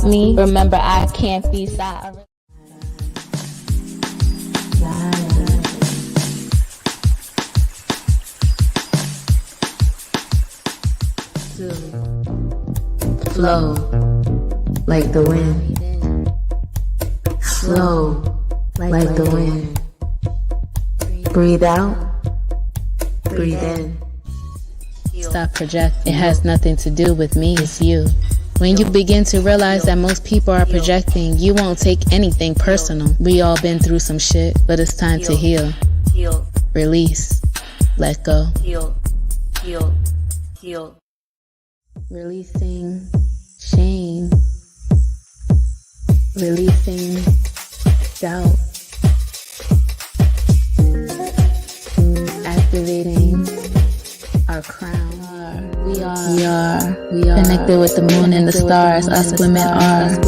me. Remember, I can't be silent. Flow like the wind. Flow like the wind. Breathe out, breathe in. Stop projecting. It has nothing to do with me, it's you. When you begin to realize that most people are projecting, you won't take anything personal. We all been through some shit, but it's time to heal. Release. Let go. Releasing shame. Releasing doubt. Activating our crown. We are connected with the moon and the stars. Us women are.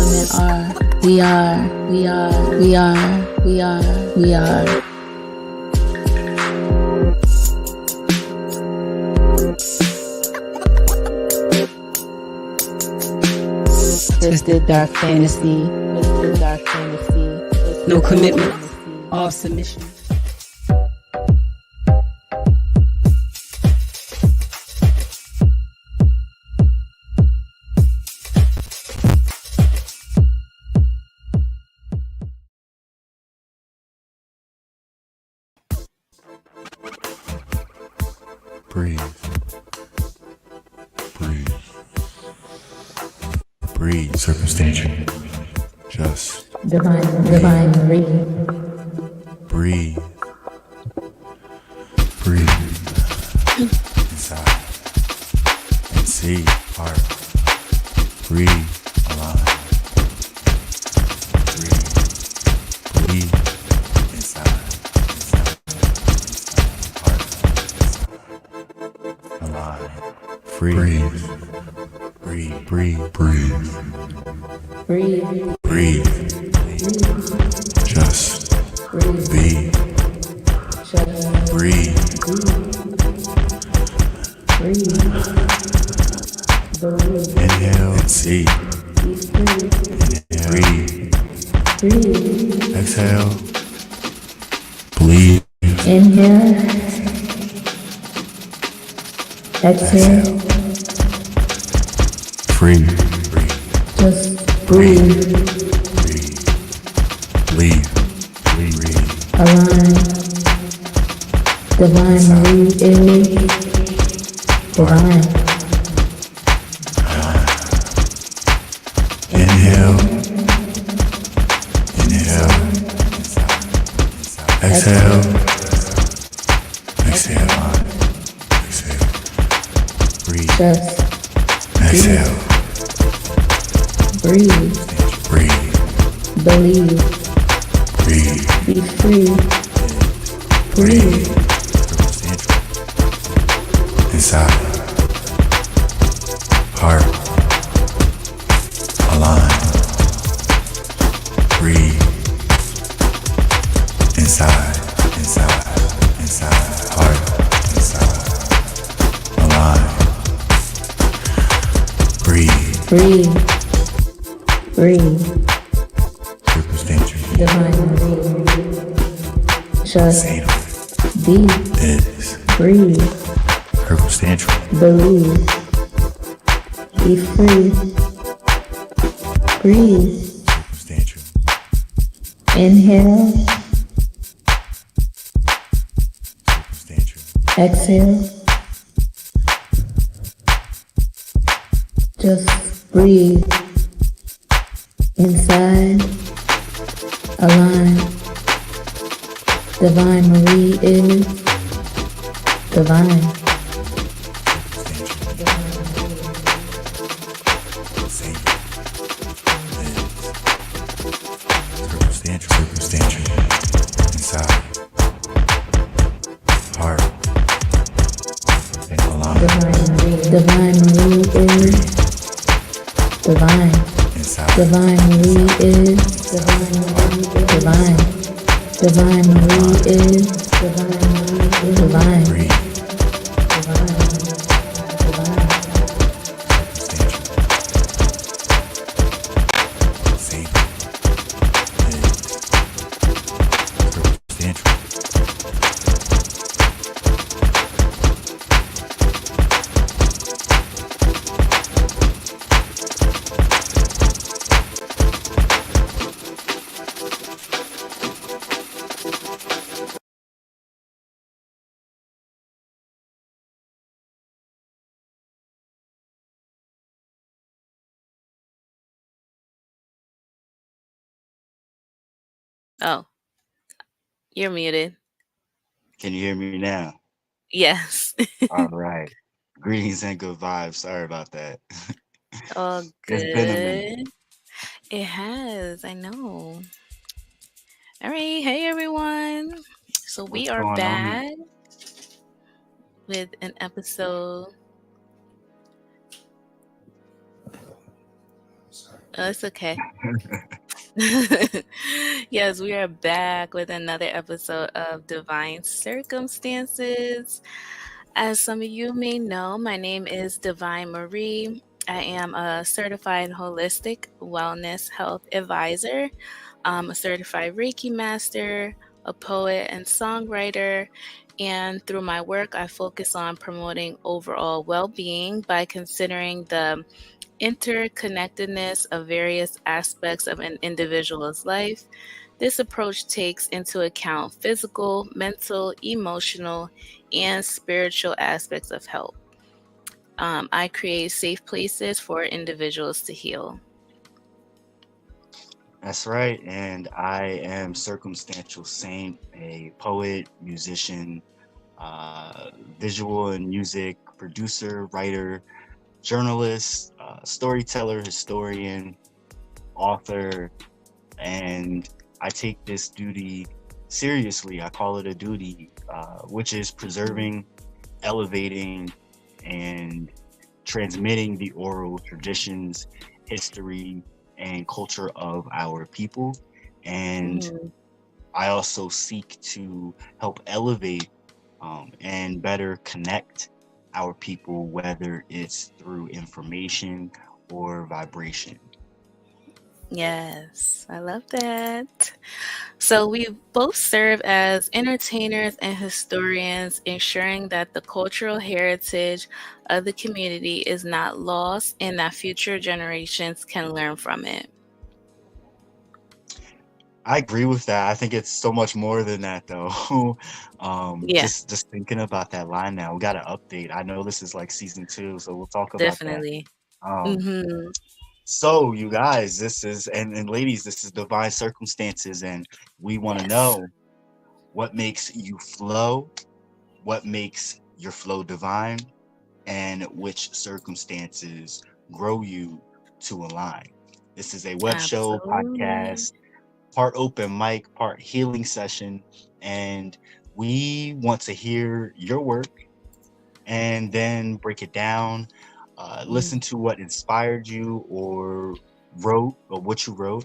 We are. Twisted dark fantasy. No commitment, all submission. Breathe. Breathe. Breathe. Circumstantial. Just Divine breathe. breathe. Breathe. Inside. And see. Heart. Breathe. Align. Breathe. Breathe. Inside. Heart. Align. Breathe. Breathe. Breathe. Breathe. Breathe. Breathe. Just be. Breathe. Inhale and see. Inhale. Breathe. Exhale. Breathe. Inhale. Exhale. Free. Just breathe. Breathe. Breathe. Align. Divine breathe in. Divine. Inhale. Inhale. Exhale. Exhale. Exhale. Breathe. Just Exhale. breathe. Breathe. Believe. Breathe. Be free. Breathe. Inside. Heart. Align. Breathe. Inside. Heart. Inside. Align. Breathe. Breathe. Circumstantial. Divine breathe. Just Saint be. is Breathe. circumstantial. Believe. Be free. Breathe. Circumstantial. Inhale. Circumstantial. Exhale. Just breathe. Inside. Align. Divine Marie is divine. Circumstantial. Inside. Heart. And align. Divine Marie is divine. Inside. Divine Marie is divine. Divine Marie is divine. Breathe. Oh, you're muted. Can you hear me now? Yes. All right. Greetings and good vibes. Sorry about that. All It's been a minute. good. It has, I know. All right. Hey, everyone. So we What's are going on? back with an episode. Oh, it's okay. Yes, we are back with another episode of Divine Circumstances. As some of you may know, my name is Divine Marie. I am a certified holistic wellness health advisor. I'm a certified Reiki master, a poet and songwriter. And through my work, I focus on promoting overall well being by considering the interconnectedness of various aspects of an individual's life. This approach takes into account physical, mental, emotional, and spiritual aspects of health. I create safe places for individuals to heal. That's right. And I am Circumstantial Saint, a poet, musician, visual and music producer, writer, journalist, storyteller, historian, author, and I take this duty seriously. I call it a duty, which is preserving, elevating, and transmitting the oral traditions, history, and culture of our people. And Mhm. I also seek to help elevate and better connect our people, whether it's through information or vibration. Yes, I love that. So we both serve as entertainers and historians, ensuring that the cultural heritage of the community is not lost and that future generations can learn from it. I agree with that. I think it's so much more than that, though. Yeah, Just thinking about that line now, we got to update. I know this is like season two, so we'll talk about that. definitely. Um, Hmm. so you guys, this is and ladies, this is Divine Circumstances, and we want to Yes, know what makes you flow, what makes your flow divine, and which circumstances grow you to align. This is a web show, absolutely. podcast, part open mic, part healing session, and we want to hear your work and then break it down, Mm, listen to what inspired you or wrote or what you wrote,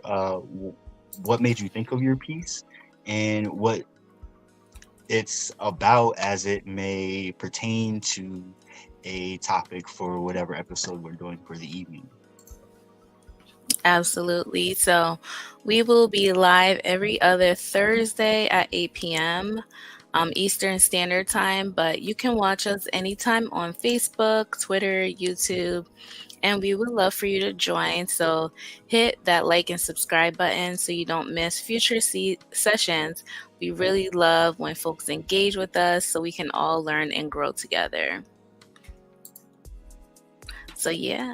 what made you think of your piece, and what it's about as it may pertain to a topic for whatever episode we're doing for the evening. absolutely. So we will be live every other Thursday at 8 p.m. Eastern Standard Time, but you can watch us anytime on Facebook, Twitter, YouTube, and we would love for you to join. So hit that like and subscribe button so you don't miss future sessions. We really love when folks engage with us so we can all learn and grow together. So yeah.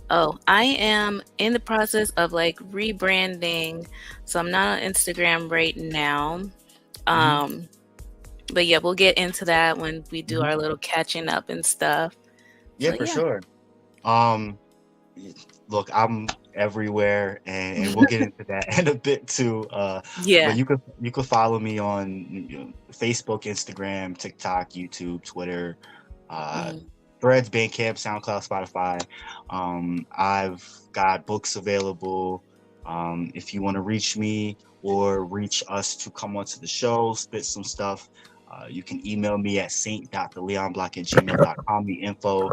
Oh, I am in the process of like rebranding. So I'm not on Instagram right now. Hmm. Um, but yeah, we'll get into that when we do Hmm. our little catching up and stuff. Yeah, So for yeah. sure. Um, Look, I'm everywhere, and we'll get into that in a bit too. But Yeah. you could follow me on Facebook, Instagram, TikTok, YouTube, Twitter, uh, Mm. Threads, Bandcamp, SoundCloud, Spotify. I've got books available. If you want to reach me or reach us to come onto the show, spit some stuff. You can email me at saint.theleonblock@gmail.com. The info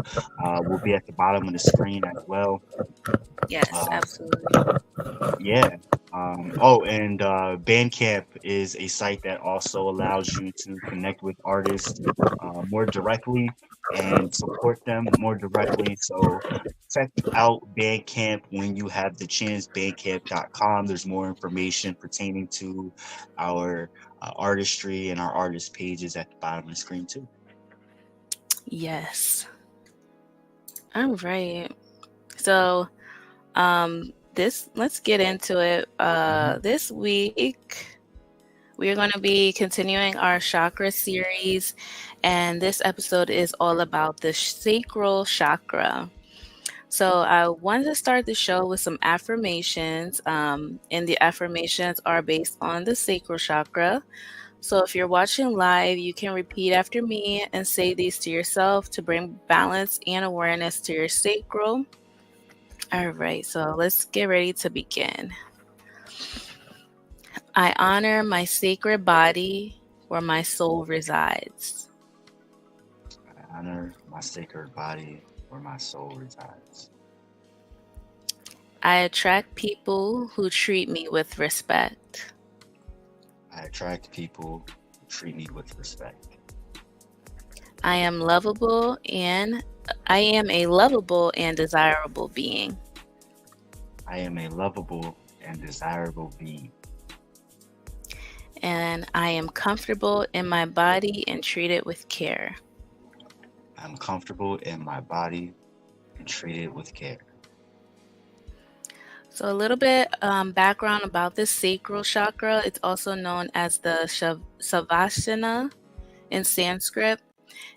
will be at the bottom of the screen as well. Yes, Uh, absolutely. yeah. Oh, and Bandcamp is a site that also allows you to connect with artists more directly and support them more directly. So check out Bandcamp when you have the chance, bandcamp.com. There's more information pertaining to our artistry and our artist pages at the bottom of the screen, too. Yes. All right. So Let's get into it. Mhm. This week we are going to be continuing our chakra series, and this episode is all about the sacral chakra. So I wanted to start the show with some affirmations, and the affirmations are based on the sacral chakra. So if you're watching live, you can repeat after me and say these to yourself to bring balance and awareness to your sacral. All right, so let's get ready to begin. I honor my sacred body where my soul resides. I honor my sacred body where my soul resides. I attract people who treat me with respect. I attract people who treat me with respect. I am lovable and I am a lovable and desirable being. I am a lovable and desirable being. And I am comfortable in my body and treated with care. I'm comfortable in my body and treated with care. So a little bit background about the sacral chakra. It's also known as the Savasana in Sanskrit.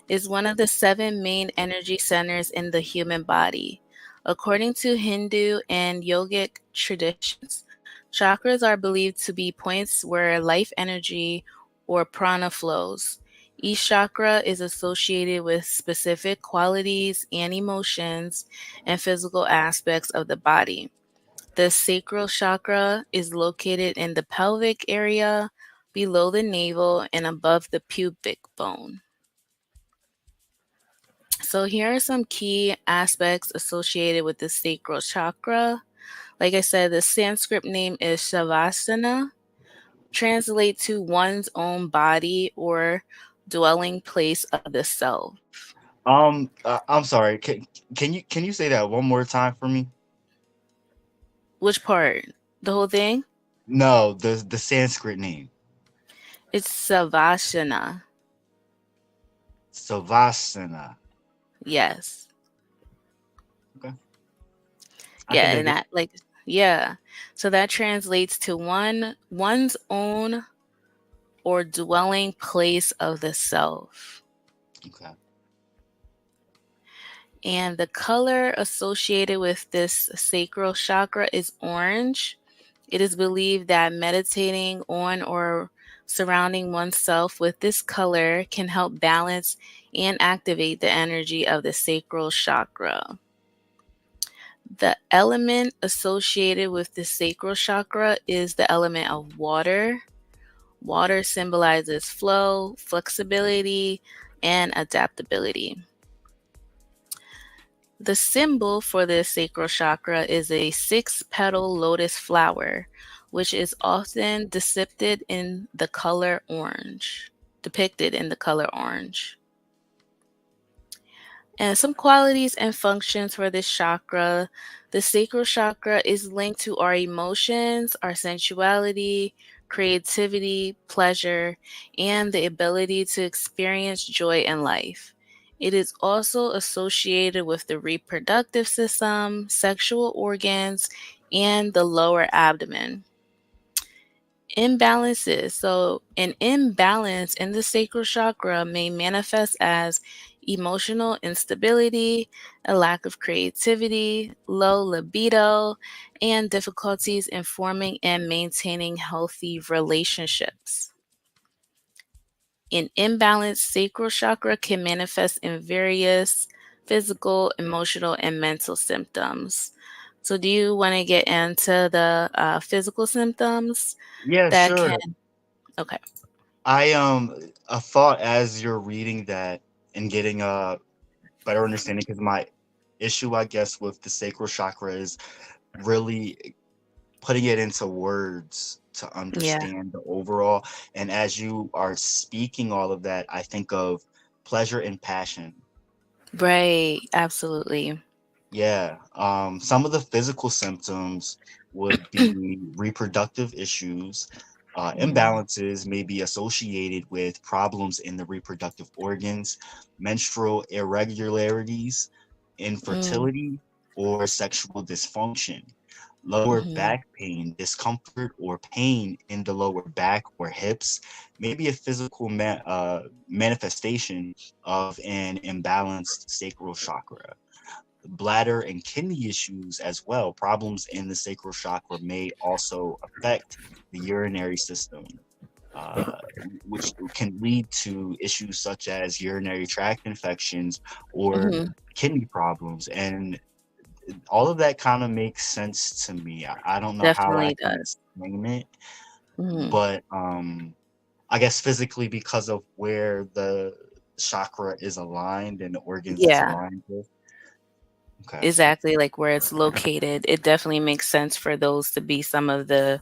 Is one of the 7 main energy centers in the human body. According to Hindu and yogic traditions, chakras are believed to be points where life energy or prana flows. Each chakra is associated with specific qualities and emotions and physical aspects of the body. The sacral chakra is located in the pelvic area, below the navel, and above the pubic bone. So here are some key aspects associated with the sacral chakra. Like I said, the Sanskrit name is Shavasana, translate to one's own body or dwelling place of the self. I'm sorry. Can you say that one more time for me? Which part? The whole thing? No, the Sanskrit name. It's Savasana. Savasana. Yes. Okay. I can Yeah, and dig it. that yeah. So that translates to one's own or dwelling place of the self. Okay. And the color associated with this sacral chakra is orange. It is believed that meditating on or surrounding oneself with this color can help balance and activate the energy of the sacral chakra. The element associated with the sacral chakra is the element of water. Water symbolizes flow, flexibility, and adaptability. The symbol for the sacral chakra is a 6-petal lotus flower, which is often depicted in the color orange. And some qualities and functions for this chakra. The sacral chakra is linked to our emotions, our sensuality, creativity, pleasure, and the ability to experience joy in life. It is also associated with the reproductive system, sexual organs, and the lower abdomen. Imbalances. So, an imbalance in the sacral chakra may manifest as emotional instability, a lack of creativity, low libido, and difficulties in forming and maintaining healthy relationships. An imbalanced sacral chakra can manifest in various physical, emotional, and mental symptoms. So, do you want to get into the physical symptoms Yeah, that can? sure. Okay. I a thought as you're reading that and getting a better understanding, because my issue, I guess, with the sacral chakra is really putting it into words to Yeah. understand the overall. And as you are speaking all of that, I think of pleasure and passion. Right. Absolutely. Yeah. Some of the physical symptoms would be reproductive issues. Mm, Imbalances may be associated with problems in the reproductive organs, menstrual irregularities, mm, infertility, or sexual dysfunction. Lower back pain, discomfort, or pain in the lower back or hips may be a physical manifestation of an imbalanced sacral chakra. Bladder and kidney issues as well. Problems in the sacral chakra may also affect the urinary system, uh, which can lead to issues such as urinary tract infections or kidney problems. And all of that kind of makes sense to me. I don't know how I Definitely can does. explain it, Mhm. but I guess physically because of where the chakra is aligned and the organs it's Yeah, aligned with. Okay. exactly, like where it's located. It definitely makes sense for those to be some of the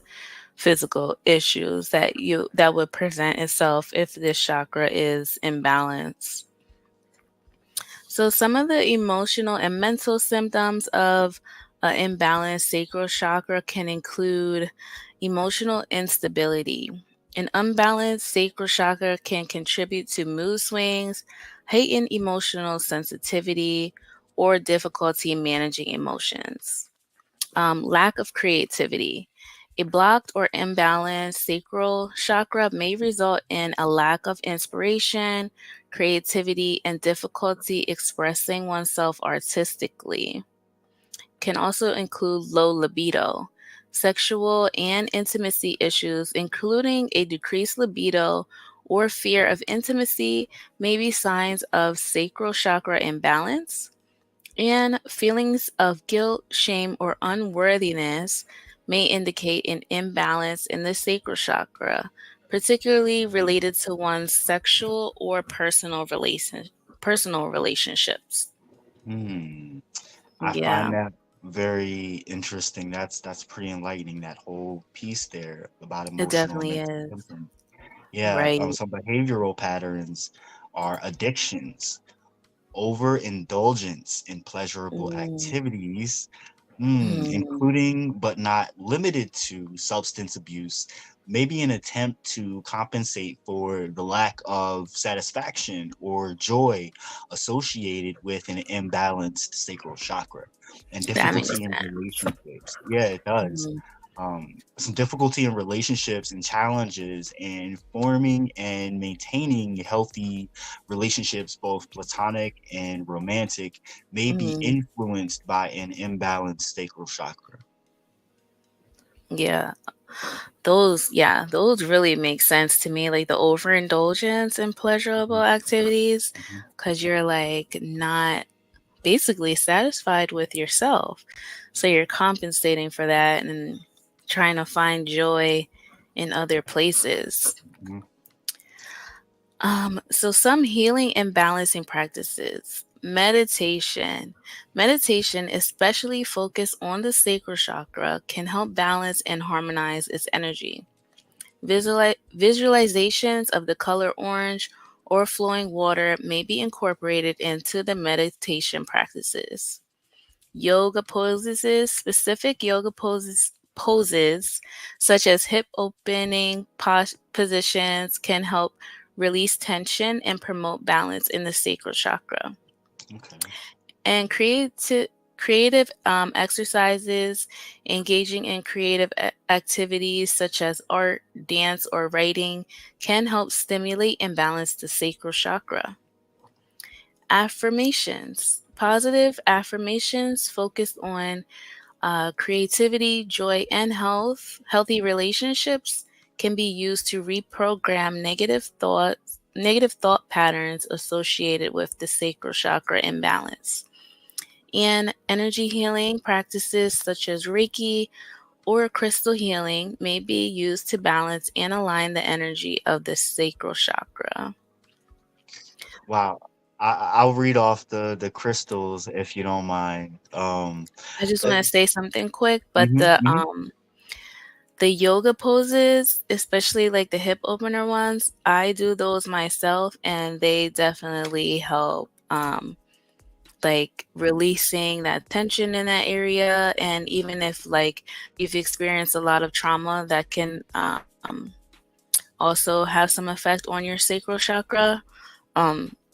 physical issues that would present itself if this chakra is imbalanced. So some of the emotional and mental symptoms of an imbalanced sacral chakra can include emotional instability. An unbalanced sacral chakra can contribute to mood swings, heightened emotional sensitivity, or difficulty managing emotions. Lack of creativity. A blocked or imbalanced sacral chakra may result in a lack of inspiration, creativity, and difficulty expressing oneself artistically. Can also include low libido. Sexual and intimacy issues, including a decreased libido or fear of intimacy, may be signs of sacral chakra imbalance, and feelings of guilt, shame, or unworthiness may indicate an imbalance in the sacral chakra, particularly related to one's sexual or personal relationships. Hmm. I find Yeah, that very interesting. That's pretty enlightening, that whole piece there about it emotional and definitely mental is. symptoms. Yeah, Right. some behavioral patterns are addictions, overindulgence in pleasurable Mm, activities, mm, including but not limited to substance abuse, may be an attempt to compensate for the lack of satisfaction or joy associated with an imbalanced sacral chakra and that makes difficulty in sense. relationships. Yeah, it does. Mm, Some difficulty in relationships and challenges in forming and maintaining healthy relationships, both platonic and romantic, may be mm, influenced by an imbalanced sacral chakra. yeah. Those really make sense to me, like the overindulgence in pleasurable Mhm, activities, mhm, because you're like not basically satisfied with yourself. So you're compensating for that and trying to find joy in other places. mhm, So some healing and balancing practices. Meditation. Meditation, especially focused on the sacral chakra, can help balance and harmonize its energy. Visualizations of the color orange or flowing water may be incorporated into the meditation practices. Yoga poses, specific yoga poses such as hip opening positions can help release tension and promote balance in the sacral chakra. okay. And creative exercises, engaging in creative activities such as art, dance, or writing can help stimulate and balance the sacral chakra. Affirmations. Positive affirmations focused on creativity, joy, and healthy relationships can be used to reprogram negative thought patterns associated with the sacral chakra imbalance. And energy healing practices such as Reiki or crystal healing may be used to balance and align the energy of the sacral chakra. Wow. I'll read off the crystals if you don't mind. I just Uh, want to say something quick, but mhm, mhm, the yoga poses, especially like the hip opener ones, I do those myself and they definitely help like releasing that tension in that area. And even if like you've experienced a lot of trauma, that can also have some effect on your sacral chakra.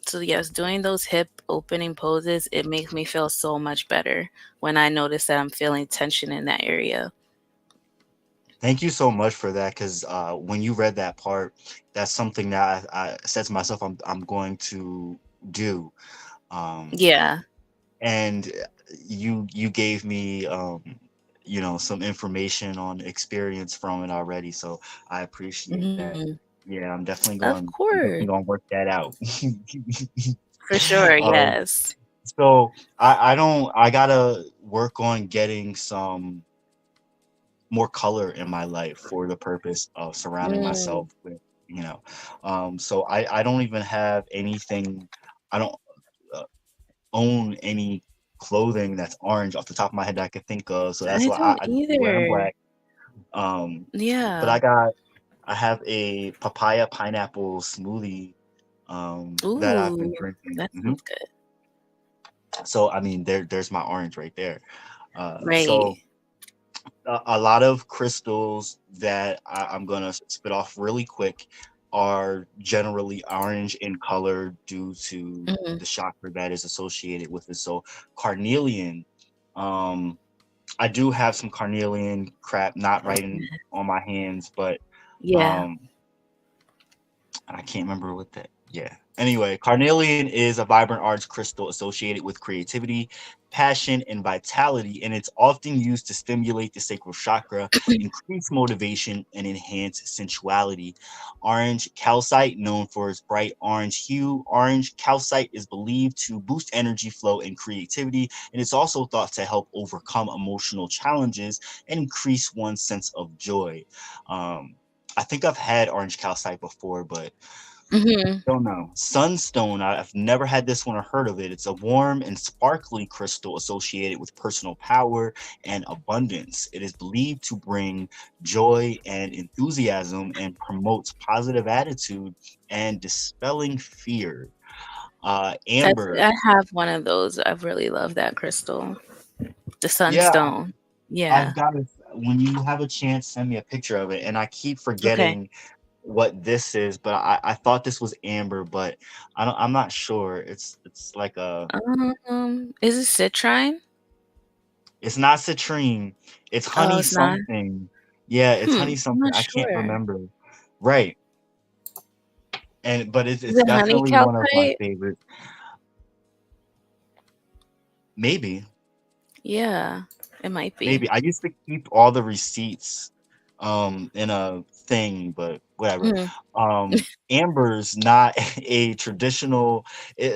So yes, doing those hip opening poses, it makes me feel so much better when I notice that I'm feeling tension in that area. Thank you so much for that, because when you read that part, that's something that I said to myself I'm going to do. Um, Yeah. and you gave me some information on experience from it already, so I appreciate that. Hmm. Yeah, Of I'm definitely course. going to work that out. For sure. um Yes. so I gotta work on getting some more color in my life for the purpose of surrounding Mm. myself with, you know so I don't even have anything. I don't uh, own any clothing that's orange off the top of my head that I could think of. So that's I why don't I just be wearing either. black. But Yeah. I have a papaya pineapple smoothie that I've been Ooh, drinking. that sounds good. So I mean, there's my orange right there. Right. So a lot of crystals that I'm gonna spit off really quick are generally orange in color due to Hmm. the chakra that is associated with it. So carnelian, um, I do have some carnelian crap not right on my hands, but Yeah. um, I can't remember what that. Yeah. Anyway, carnelian is a vibrant orange crystal associated with creativity, passion, and vitality, and it's often used to stimulate the sacral chakra, increase motivation, and enhance sensuality. Orange calcite, known for its bright orange hue, orange calcite is believed to boost energy flow and creativity, and it's also thought to help overcome emotional challenges and increase one's sense of joy. Um, I think I've had orange calcite before, but Hmm. don't know. Sunstone, I've never had this one or heard of it. It's a warm and sparkly crystal associated with personal power and abundance. It is believed to bring joy and enthusiasm and promotes positive attitude and dispelling fear. Amber, I have one of those. I really love that crystal. The yeah, sunstone. I've Yeah. got it. When you have a chance, send me a picture of it. And I keep Okay. forgetting what this is, but I thought this was amber, but I'm not sure. It's like a Is it citrine? it's not citrine. It's Oh, honey it's not. something. Yeah, it's honey I'm something. not I can't sure. remember. Right. But Is it's it honey definitely one of my calcite? favorites. Maybe. Yeah, it might be. Maybe. I used to keep all the receipts in a thing, but whatever. Mm. Amber's not a traditional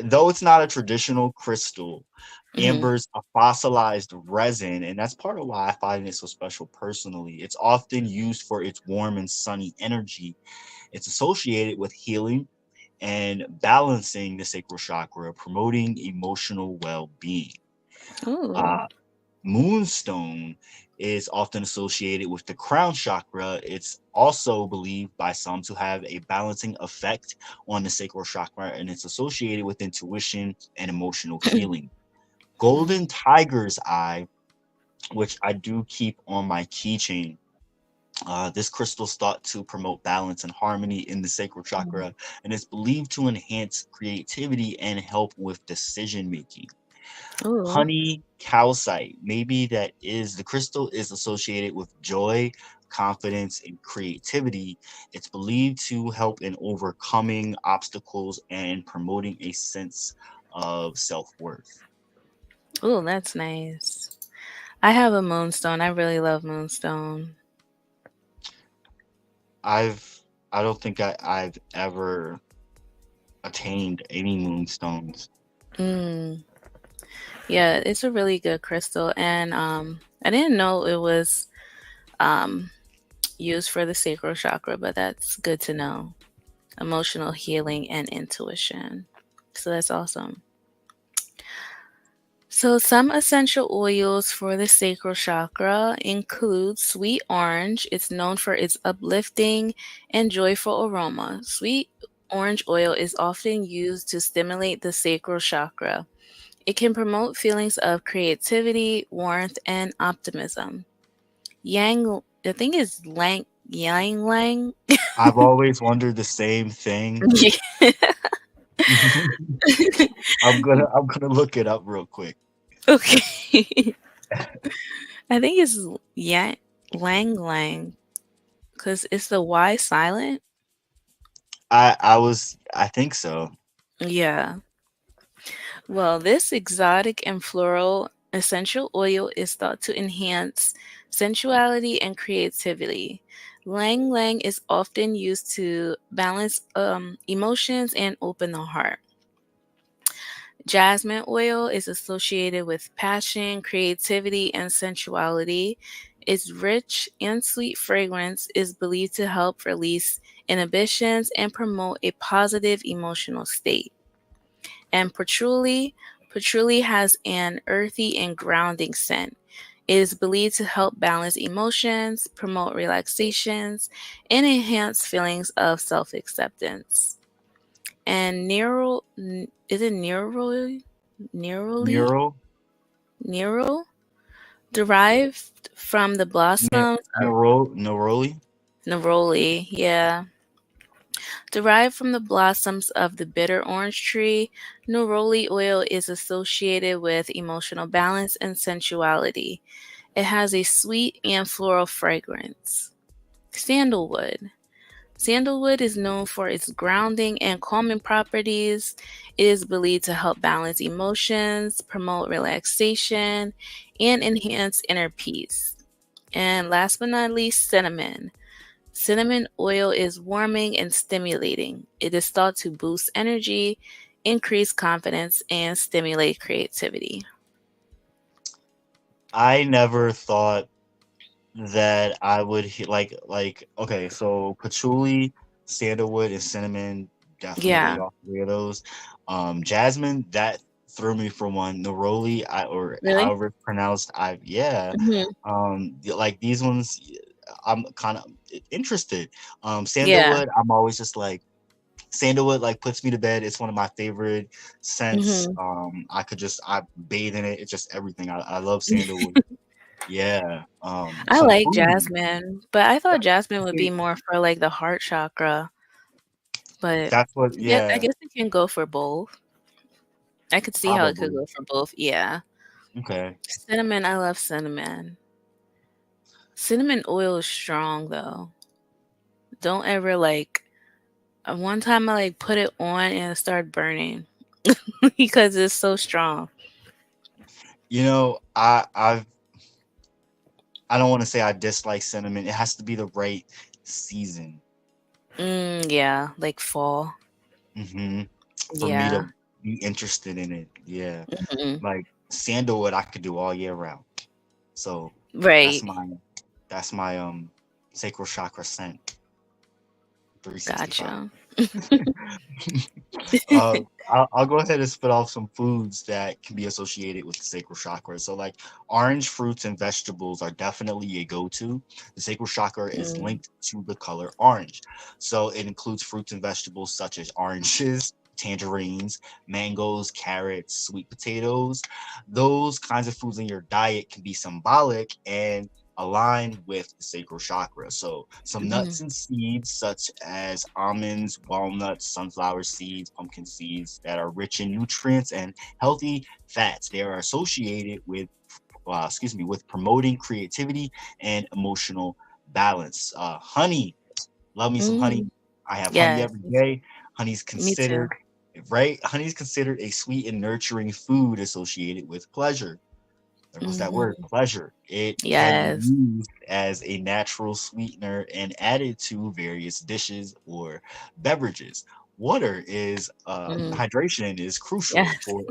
though it's not a traditional crystal. Hmm. Amber's a fossilized resin, and that's part of why I find it so special personally. It's often used for its warm and sunny energy. It's associated with healing and balancing the sacral chakra, promoting emotional well-being. Ooh. Uh, Moonstone is often associated with the crown chakra. It's also believed by some to have a balancing effect on the sacral chakra, and it's associated with intuition and emotional healing. Mhm. Golden tiger's eye, which I do keep on my keychain. This crystal is thought to promote balance and harmony in the sacral Mhm. chakra, and it's believed to enhance creativity and help with decision making. Ooh. Honey calcite, maybe that is the crystal is associated with joy, confidence, and creativity. It's believed to help in overcoming obstacles and promoting a sense of self worth. Ooh, that's nice. I have a moonstone. I really love moonstone. I've I don't think I've ever attained any moonstones. Mm. Yeah, it's a really good crystal, and I didn't know it was um used for the sacral chakra, but that's good to know. Emotional healing and intuition. So that's awesome. So, some essential oils for the sacral chakra include sweet orange. It's known for its uplifting and joyful aroma. Sweet orange oil is often used to stimulate the sacral chakra. It can promote feelings of creativity, warmth, and optimism. Yang, I think is Yang Lang. I've always wondered the same thing. I'm gonna look it up real quick. Okay. I think it's Yang Lang Lang because it's the Y silent. I think so. Yeah. Well, this exotic and floral essential oil is thought to enhance sensuality and creativity. Lang Lang is often used to balance emotions and open the heart. Jasmine oil is associated with passion, creativity, and sensuality. Its rich and sweet fragrance is believed to help release inhibitions and promote a positive emotional state. And patchouli has an earthy and grounding scent. It is believed to help balance emotions, promote relaxations, and enhance feelings of self-acceptance. And is it neroli? Neural, Nero, derived from the blossoms of Neroli. neroli, yeah. Derived from the blossoms of the bitter orange tree, neroli oil is associated with emotional balance and sensuality. It has a sweet and floral fragrance. Sandalwood. Sandalwood is known for its grounding and calming properties. It is believed to help balance emotions, promote relaxation, and enhance inner peace. And last but not least, cinnamon. Cinnamon oil is warming and stimulating. It is thought to boost energy, increase confidence, and stimulate creativity. I never thought that I would okay, so patchouli, sandalwood, and cinnamon, definitely Yeah. all three of those. Jasmine, that threw me for one. Neroli, or Really? however it's pronounced, yeah. Hmm. Like these ones, I'm kind of interested. Yeah. Sandalwood, I'm always just like sandalwood like puts me to bed. It's one of my favorite scents. Hmm. I bathe in it. It's just everything. I love sandalwood. Yeah. I Some like food. jasmine, but I thought jasmine would be See, more for like the heart chakra. But that's what. yeah, I Yeah. guess it can go for both. I could see how it could Probably. go for both. Yeah. Okay. Cinnamon, I love cinnamon. Cinnamon oil is strong though. Don't ever like one time I like put it on and it started burning because it's so strong. You know, I don't want to say I dislike cinnamon. It has to be the right season. Yeah, like fall. hmm For me Yeah. to be interested in it. Yeah. Hmm. Like sandalwood, I could do all year round. So that's Right. my that's my sacral chakra scent. 365. Gotcha. I'll go ahead and spit off some foods that can be associated with the sacral chakra. So, like orange fruits and vegetables are definitely a go-to. The sacral chakra is Mm. linked to the color orange. So, it includes fruits and vegetables such as oranges, tangerines, mangoes, carrots, sweet potatoes. Those kinds of foods in your diet can be symbolic and aligned with the sacral chakra. So, some Mhm. nuts and seeds, such as almonds, walnuts, sunflower seeds, pumpkin seeds, that are rich in nutrients and healthy fats. They are associated with, with promoting creativity and emotional balance. Honey, love me some honey. Mm. I have honey Yes, every day. Honey's me too. considered right. Honey's considered a sweet and nurturing food associated with pleasure. There goes that word, Mhm. pleasure. It can be Yes. used as a natural sweetener and added to various dishes or beverages. Water is Mm. hydration is crucial Yes. for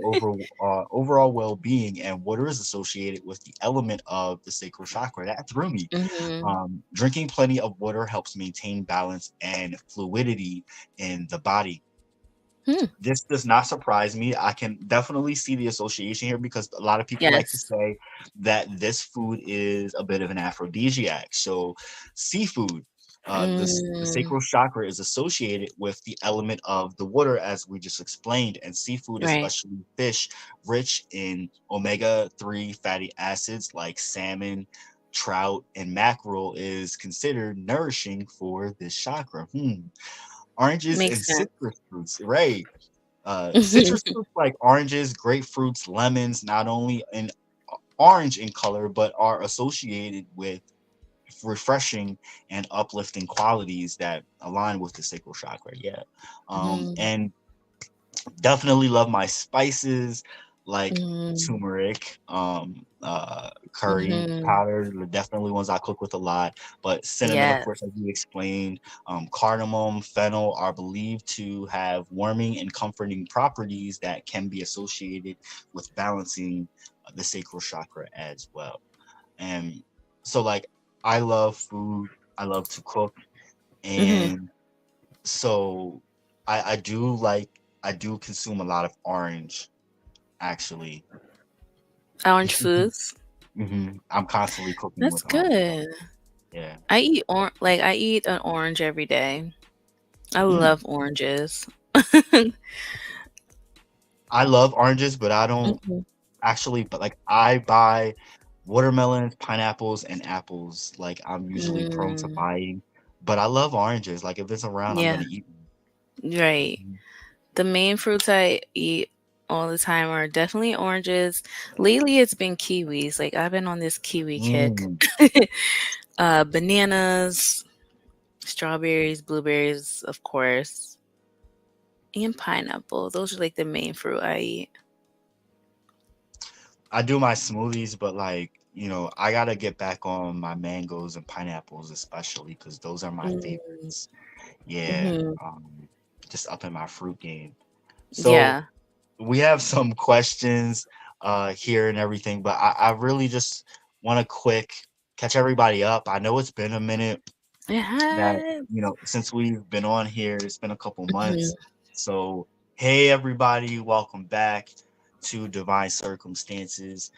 overall well-being, and water is associated with the element of the sacral chakra. That threw me. Mhm. Drinking plenty of water helps maintain balance and fluidity in the body. Hmm. This does not surprise me. I can definitely see the association here because a lot of people like to Yes. say that this food is a bit of an aphrodisiac. So, seafood, the Mm. sacral chakra is associated with the element of the water, as we just explained, and seafood, Right. especially fish, rich in omega-3 fatty acids like salmon, trout, and mackerel, is considered nourishing for this chakra. Oranges and Makes sense. citrus fruits, right? Citrus fruits like oranges, grapefruits, lemons, not only in orange in color, but are associated with refreshing and uplifting qualities that align with the sacral chakra. Yeah. And definitely love my spices like turmeric, curry powder, definitely ones I cook with a lot. But cinnamon, of Yeah. course, as you explained, cardamom, fennel are believed to have warming and comforting properties that can be associated with balancing the sacral chakra as well. And so, like, I love food, I love to cook, and so I do consume a lot of orange, actually. Orange foods. I'm constantly cooking That's with orange. good. Yeah. I eat an orange every day. I Mm. love oranges. I love oranges, but I don't Mhm. actually, but like I buy watermelons, pineapples, and apples. Like I'm usually prone to Mm, buying, but I love oranges. Like if it's around, I'm yeah, gonna eat right. them. The main fruits I eat all the time are definitely oranges. Lately, it's been kiwis. Like I've been on this kiwi kick. Mm. Bananas, strawberries, blueberries, of course, and pineapple. Those are like the main fruit I eat. I do my smoothies, but like, I gotta get back on my mangoes and pineapples, especially because those are my Mm, favorites. Yeah, hmm just up in my fruit game. So Yeah, we have some questions here and everything, but I really just want to quick catch everybody up. I know it's been a minute it that, has. since we've been on here, it's been a couple months. Mhm. So, hey, everybody, welcome back to Divine Circumstances.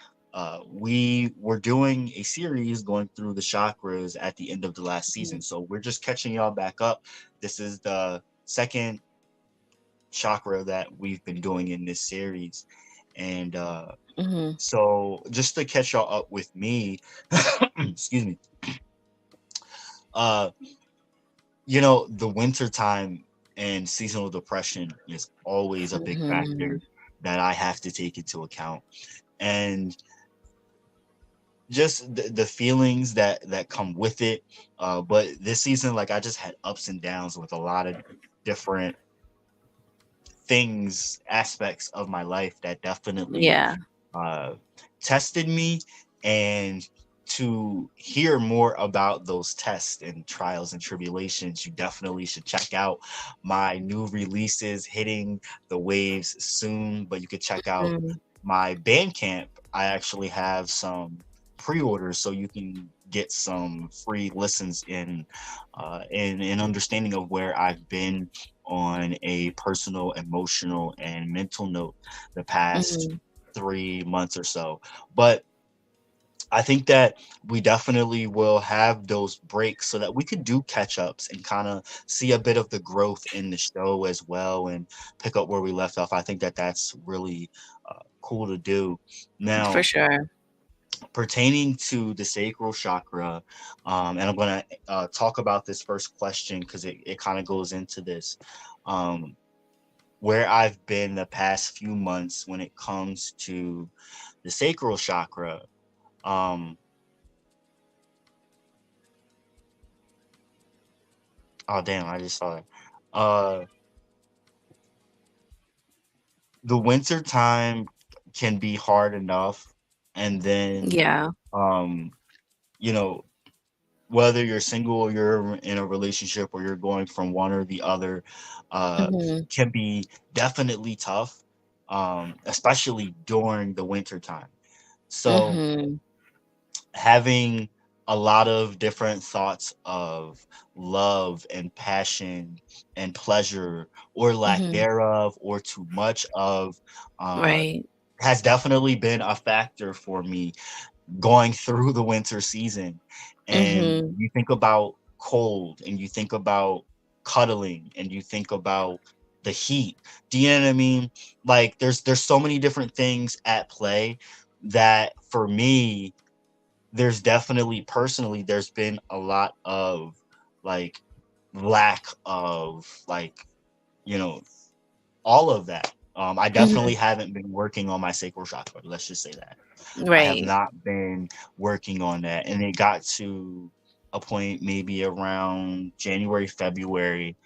We were doing a series going through the chakras at the end of the last season. So, we're just catching y'all back up. This is the second chakra that we've been doing in this series. And Mhm. so, just to catch y'all up with me, excuse me. Uh, the winter time and seasonal depression is always a big factor Mhm. that I have to take into account. And just the feelings that come with it. But this season, like I just had ups and downs with a lot of different things, aspects of my life that definitely Yeah. uh, tested me. And to hear more about those tests and trials and tribulations, you definitely should check out my new releases hitting the waves soon. But you could check out Mhm. my Bandcamp. I actually have some pre-orders, so you can get some free listens in an understanding of where I've been on a personal, emotional, and mental note the past Mhm. 3 months or so. But I think that we definitely will have those breaks so that we could do catch ups and kind of see a bit of the growth in the show as well and pick up where we left off. I think that that's really cool to do. For Now, sure. pertaining to the sacral chakra, and I'm going to talk about this first question because it kind of goes into this. Um, where I've been the past few months when it comes to the sacral chakra. Um, oh damn, I just saw it. Uh, the winter time can be hard enough, and then Yeah. um, you know, whether you're single or you're in a relationship or you're going from one or the other, uh, Mhm. can be definitely tough, especially during the winter time. So Mhm. having a lot of different thoughts of love and passion and pleasure or lack Mhm. thereof or too much of uh, Right. has definitely been a factor for me going through the winter season. And Mhm. you think about cold and you think about cuddling and you think about the heat. Do you know what I mean? Like there's so many different things at play that for me there's definitely personally there's been a lot of like lack of like you know all of that I definitely haven't been working on my sacral chakra. Let's just say that. I have Right. not been working on that. And it got to a point maybe around January, February,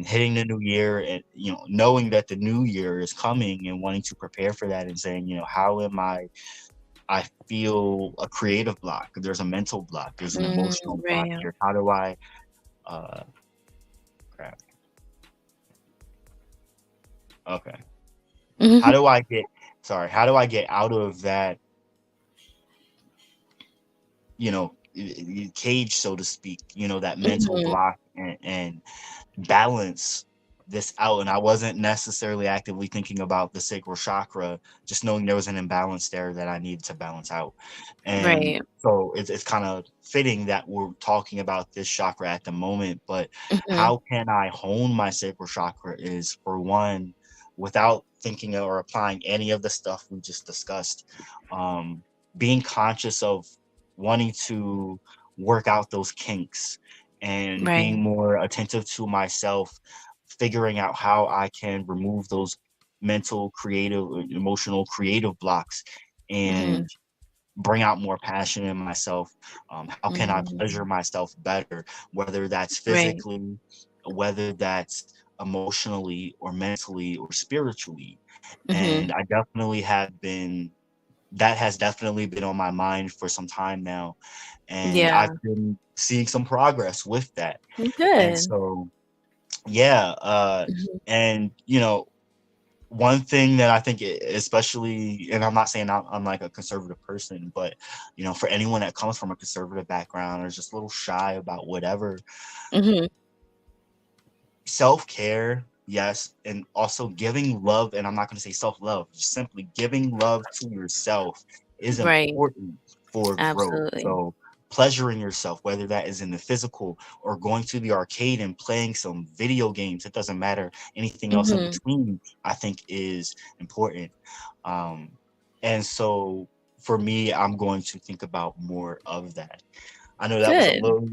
hitting the new year, and knowing that the new year is coming and wanting to prepare for that, and saying, how am I feel a creative block, there's a mental block, there's an emotional block Right. here. How do I crap. Okay. How do I get out of that, cage, so to speak, that mental block, and balance this out? And I wasn't necessarily actively thinking about the sacral chakra, just knowing there was an imbalance there that I needed to balance out. And Right. so it's kind of fitting that we're talking about this chakra at the moment. But Mhm. how can I hone my sacral chakra is, for one, without thinking or applying any of the stuff we just discussed, being conscious of wanting to work out those kinks, and being Right. more attentive to myself, figuring out how I can remove those mental, creative, emotional, creative blocks, Mhm. and bring out more passion in myself. How can I pleasure Mhm. myself better, whether that's Right. physically, whether that's emotionally or mentally or spiritually? And Mhm. I definitely have been that has definitely been on my mind for some time now, and I've Yeah. been seeing some progress with that. And Good. so, yeah, Mhm. and one thing that I think, especially, and I'm not saying I'm like a conservative person, but for anyone that comes from a conservative background or is just a little shy about whatever, Mhm. self-care, yes, and also giving love, and I'm not going to say self-love, just simply giving love to yourself is Right. important for growth. Absolutely. So pleasuring yourself, whether that is in the physical or going to the arcade and playing some video games, it doesn't matter, anything else in Mhm. between, I think is important. um and so for me, I'm going to think about more of that. I know that was a Good. little,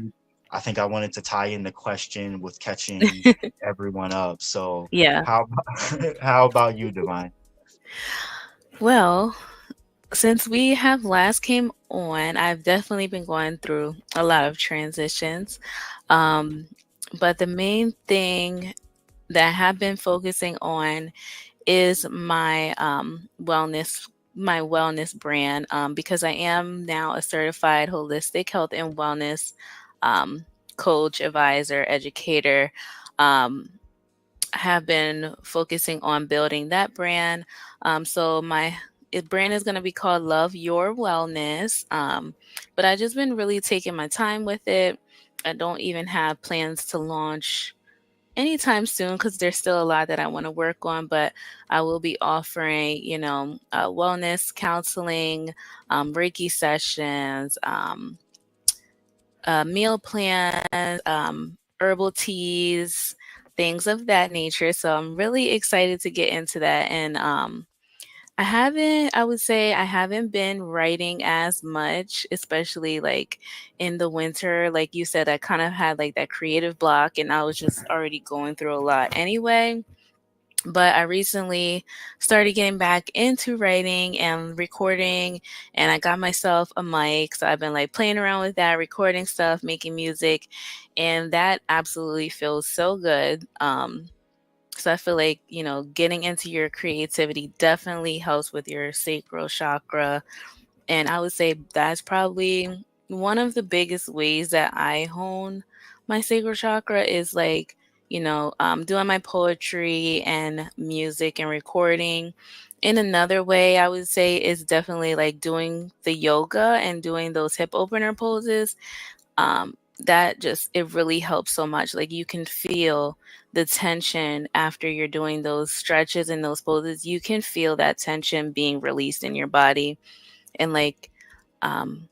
I think I wanted to tie in the question with catching everyone up. So Yeah. how about, how about you, Divine? Well, since we have last came on, I've definitely been going through a lot of transitions. Um, but the main thing that I have been focusing on is my wellness brand, because I am now a certified holistic health and wellness um, coach, advisor, educator. Um, I have been focusing on building that brand. So my brand is going to be called Love Your Wellness. But I just been really taking my time with it. I don't even have plans to launch anytime soon because there's still a lot that I want to work on, but I will be offering, wellness counseling, Reiki sessions, meal plans, herbal teas, things of that nature. So I'm really excited to get into that. And I would say I haven't been writing as much, especially like in the winter. Like you said, I kind of had like that creative block and I was just already going through a lot anyway. But I recently started getting back into writing and recording, and I got myself a mic. So I've been like playing around with that, recording stuff, making music, and that absolutely feels so good. So I feel like, getting into your creativity definitely helps with your sacral chakra. And I would say that's probably one of the biggest ways that I hone my sacral chakra is like, doing my poetry and music and recording. In another way, I would say is definitely like doing the yoga and doing those hip opener poses. That just, it really helps so much. Like you can feel the tension after you're doing those stretches and those poses. You can feel that tension being released in your body. And like, um,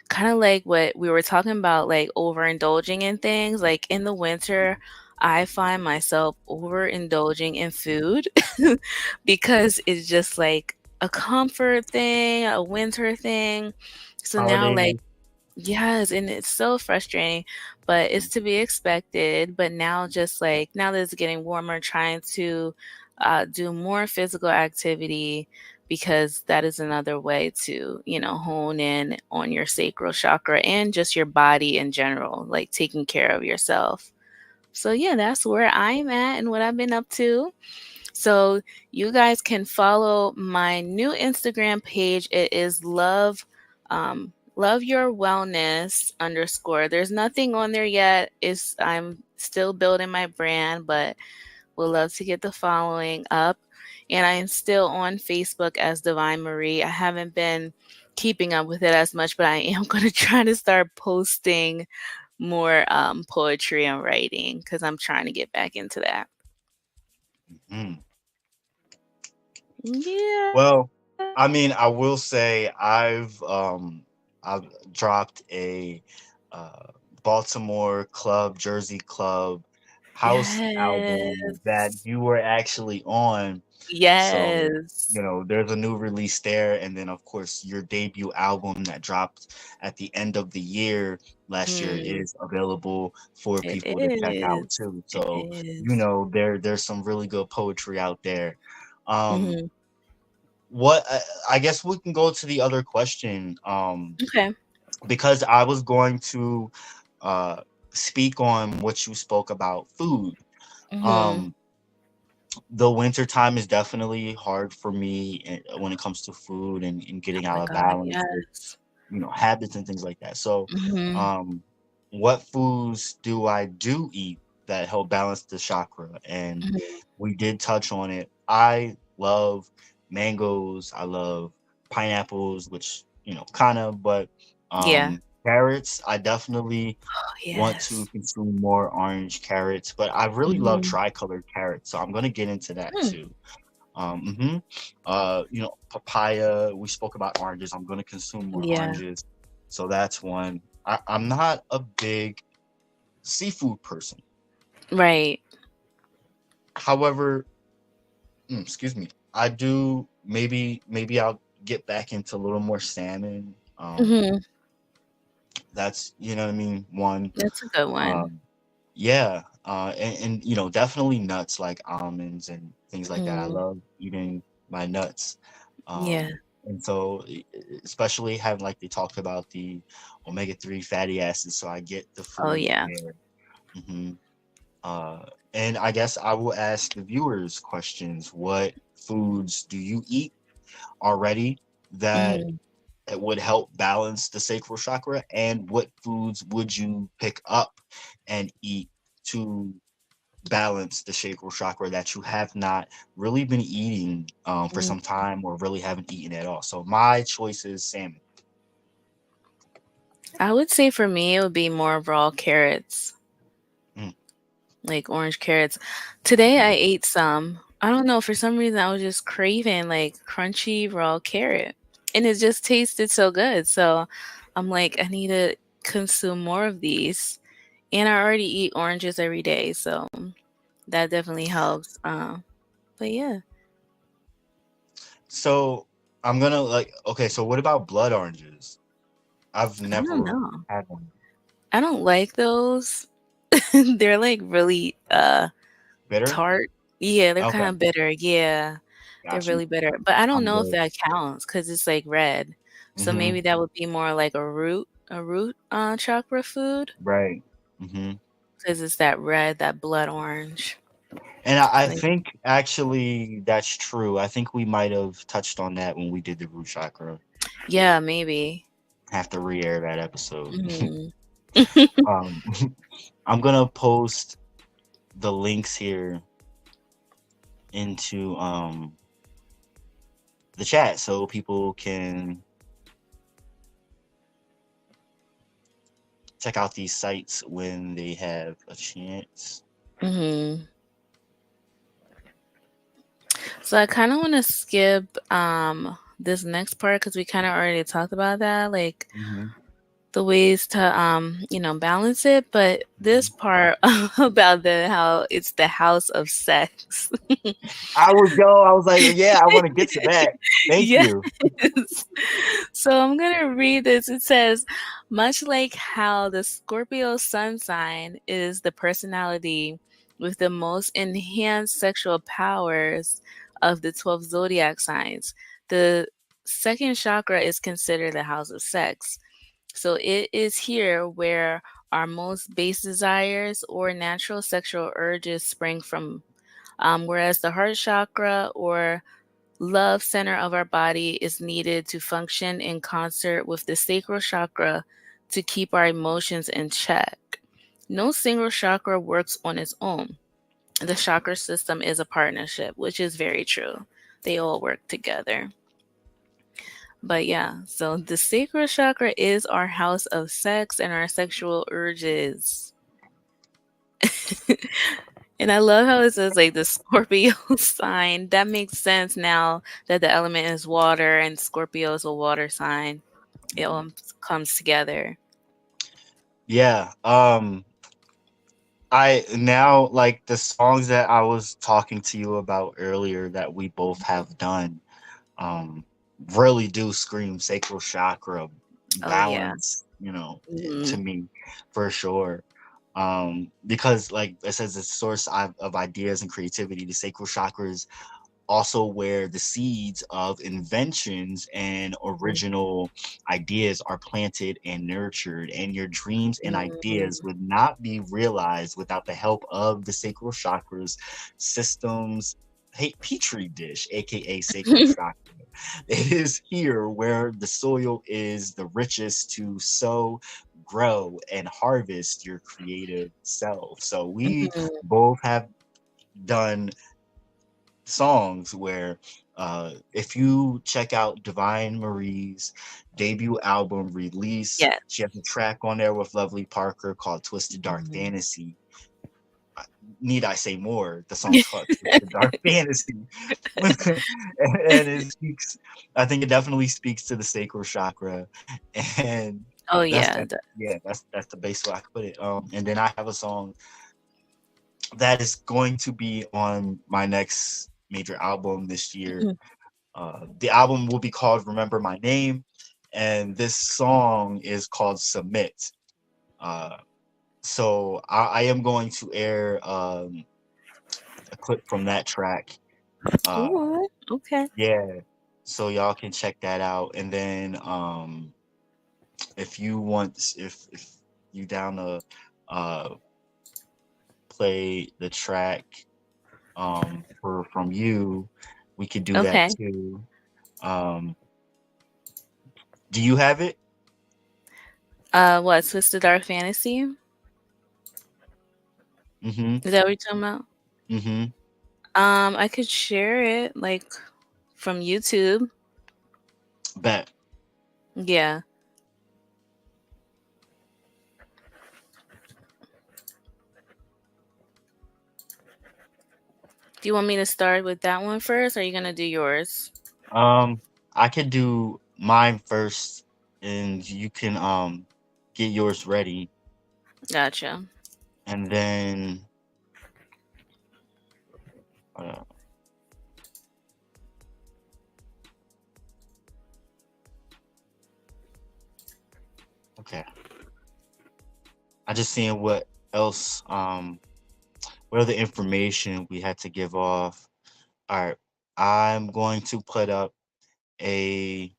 kind of like what we were talking about, like overindulging in things. Like in the winter, I find myself overindulging in food because it's just like a comfort thing, a winter thing. So now, like, Holiday. yes, and it's so frustrating, but it's to be expected. But now, just like now that it's getting warmer, trying to do more physical activity, because that is another way to, hone in on your sacral chakra and just your body in general, like taking care of yourself. So yeah, that's where I'm at and what I've been up to. So you guys can follow my new Instagram page. It is love your wellness _ There's nothing on there yet. I'm still building my brand, but would love to get the following up. And I am still on Facebook as Divine Marie. I haven't been keeping up with it as much, but I am going to try to start posting more poetry and writing, because I'm trying to get back into that. Mm. Yeah. Well, I mean, I will say I've dropped a Baltimore club, Jersey club house album that Yes. you were actually on. So, Yes. there's a new release there, and then of course your debut album that dropped at the end of the year last year Mm, is available for it people to check out is. too. It So, is. there's some really good poetry out there. Um, Hmm. what I guess we can go to the other question, Okay. because I was going to uh speak on what you spoke about food. Hmm. um the winter time is definitely hard for me, when it comes to food and getting Oh my out of God, balance with yes. habits and things like that. So Hmm. what foods do I do eat that help balance the chakra? And Hmm. we did touch on it. I love mangoes. I love pineapples, which, kind of, but Yeah. carrots, I definitely Oh, want to yes. consume more orange carrots, but I really love Hmm. tricolored carrots, so I'm gonna get into that Hmm. too. Papaya. We spoke about oranges. I'm gonna consume more Yeah. oranges, so that's one. I'm not a big seafood person. Right. However, excuse me, I do. Maybe I'll get back into a little more salmon. Hmm. That's, what I mean. One. That's a good one. Um, Yeah, and definitely nuts like almonds and things like that. I Hmm. love eating my nuts, Yeah. and so especially having, like they talked about, the omega-3 fatty acids, so I get the Oh food yeah. there. hmm Uh, and I guess I will ask the viewers questions. What foods do you eat already that Hmm. it would help balance the sacral chakra, and what foods would you pick up and eat to balance the sacral chakra that you have not really been eating for some time, or really haven't eaten at all? So my choice is salmon. I would say for me, it would be more raw carrots, Mm, like orange carrots. Today I ate some. I don't know, for some reason I was just craving like crunchy raw carrot. And it just tasted so good. So I'm like, I need to consume more of these. And I already eat oranges every day, so that definitely helps. But yeah, So I'm gonna, okay, so what about blood oranges? I've I don't never know. had one. I don't like those. They're like really Bitter? tart. Yeah, they're kind Okay, of bitter. Yeah. They're got you. really bitter. But I don't I'm know if good. that counts because it's like red. So hmm maybe that would be more like a root chakra food, Right. hmm because it's that red, that blood orange. And I Like, think actually that's true. I think we might have touched on that when we did the root chakra. yeah, maybe. Have to re-air that episode. Hmm. um, I'm gonna post the links here into the chat so people can check out these sites when they have a chance. Hmm. So I kind of want to skip this next part because we kind of already talked about that, like hmm the ways to balance it. But this part about the how it's the house of sex. I was like, yeah, I want to get to that. Thank Yes. you. So I'm gonna read this. It says, much like how the Scorpio sun sign is the personality with the most enhanced sexual powers of the 12 zodiac signs. The second chakra is considered the house of sex. So it is here where our most base desires or natural sexual urges spring from. Whereas the heart chakra or love center of our body is needed to function in concert with the sacral chakra to keep our emotions in check. No single chakra works on its own. The chakra system is a partnership, which is very true. They all work together. But yeah, so the sacral chakra is our house of sex and our sexual urges. And I love how it says like the Scorpio sign. That makes sense now that the element is water and Scorpio is a water sign. It all comes together. Yeah. I now like the songs that I was talking to you about earlier that we both have done. Um, really do scream sacral chakra Oh yeah. balance. Mhm. To me, for sure. Because like it says, it's a source of ideas and creativity. The sacral chakra is also where the seeds of inventions and original ideas are planted and nurtured, and your dreams and ideas Mhm. would not be realized without the help of the sacral chakras systems. Hey, petri dish, aka sacral chakra. It is here where the soil is the richest to sow, grow, and harvest your creative self. So we Mhm. both have done songs where if you check out Divine Marie's debut album release, Yeah. she has a track on there with Lovely Parker called Twisted Dark Mhm. Fantasy. Need I say more? The song's called Twisted Dark Fantasy. And it speaks, I think it definitely speaks to the sacral chakra. And Oh that's yeah. that yeah, that's the base way I could put it. And then I have a song that is going to be on my next major album this year. Mhm. The album will be called Remember My Name, and this song is called Submit. Uh, so I am going to air a clip from that track. Uh, Ooh, okay. yeah, so y'all can check that out. And then if you want, if you down to uh, play the track from you, we could do that Okay. too. Do you have it? What, Twisted Dark Fantasy? Mm-hmm. Is that what you're talking about? Mm-hmm. I could share it like from YouTube. Bet. Yeah. Do you want me to start with that one first, or are you gonna do yours? I could do mine first, and you can get yours ready, Gotcha. and then uh, okay. I just seeing what else what other information we had to give off. All right, I'm going to put up a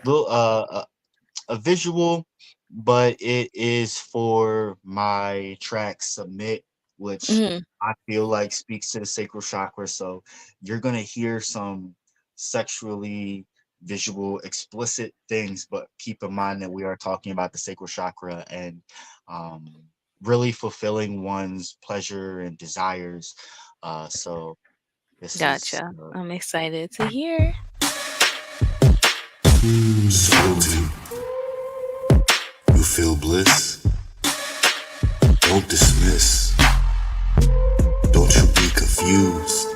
little a visual, but it is for my track Submit, which Hmm. I feel like speaks to the sacral chakra. So you're gonna hear some sexually visual, explicit things, but keep in mind that we are talking about the sacral chakra and um, really fulfilling one's pleasure and desires. So this is Gotcha. I'm excited to hear. Salty. You feel bliss? Don't dismiss. Don't you be confused.